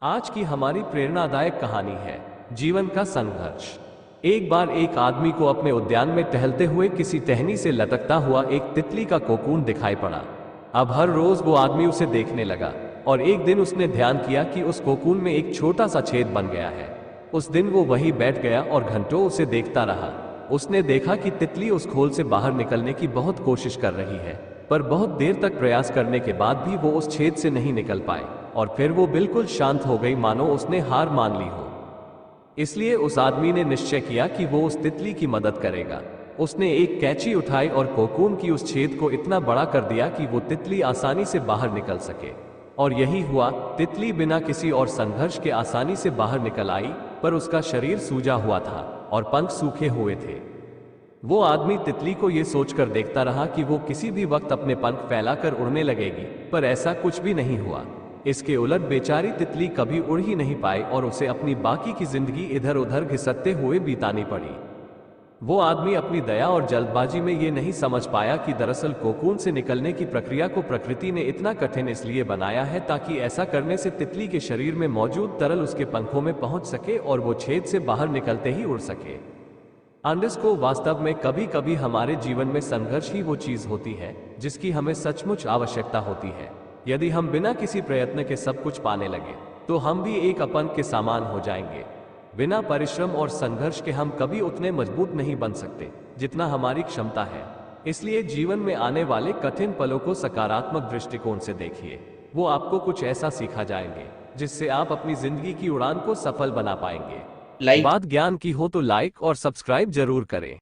आज की हमारी प्रेरणादायक कहानी है जीवन का संघर्ष। एक बार एक आदमी को अपने उद्यान में टहलते हुए किसी टहनी से लटकता हुआ एक तितली का कोकून दिखाई पड़ा। अब हर रोज वो आदमी उसे देखने लगा और एक दिन उसने ध्यान किया कि उस कोकून में एक छोटा सा छेद बन गया है। उस दिन वो वहीं बैठ गया और घंटों उसे देखता रहा। उसने देखा कि तितली उस खोल से बाहर निकलने की बहुत कोशिश कर रही है, पर बहुत देर तक प्रयास करने के बाद भी वो उस छेद से नहीं निकल पाए और फिर वो बिल्कुल शांत हो गई, मानो उसने हार मान ली हो। इसलिए उस आदमी ने निश्चय किया कि वो उस तितली की मदद करेगा। उसने एक कैंची उठाई और कोकून की उस छेद को इतना बड़ा कर दिया कि वो तितली आसानी से बाहर निकल सके। और यही हुआ, तितली बिना किसी और संघर्ष के आसानी से बाहर निकल आई, पर उसका शरीर सूजा हुआ था और पंख सूखे हुए थे। वो आदमी तितली को ये सोचकर देखता रहा कि वो किसी भी वक्त अपने पंख फैलाकर उड़ने लगेगी, पर ऐसा कुछ भी नहीं हुआ। इसके उलट बेचारी तितली कभी उड़ ही नहीं पाई और उसे अपनी बाकी की जिंदगी इधर उधर घिसटते हुए बितानी पड़ी। वो आदमी अपनी दया और जल्दबाजी में ये नहीं समझ पाया कि दरअसल कोकून से निकलने की प्रक्रिया को प्रकृति ने इतना कठिन इसलिए बनाया है ताकि ऐसा करने से तितली के शरीर में मौजूद तरल उसके पंखों में पहुंच सके और वो छेद से बाहर निकलते ही उड़ सके। को वास्तव में कभी कभी हमारे जीवन में संघर्ष ही वो चीज होती है जिसकी हमें सचमुच आवश्यकता होती है। यदि हम बिना किसी प्रयत्न के सब कुछ पाने लगे तो हम भी एक अपंग के समान हो जाएंगे। बिना परिश्रम और संघर्ष के हम कभी उतने मजबूत नहीं बन सकते जितना हमारी क्षमता है। इसलिए जीवन में आने वाले कठिन पलों को सकारात्मक दृष्टिकोण से देखिए। वो आपको कुछ ऐसा सिखा जाएंगे जिससे आप अपनी जिंदगी की उड़ान को सफल बना पाएंगे। लाइक बात ज्ञान की हो तो लाइक और सब्सक्राइब जरूर करें।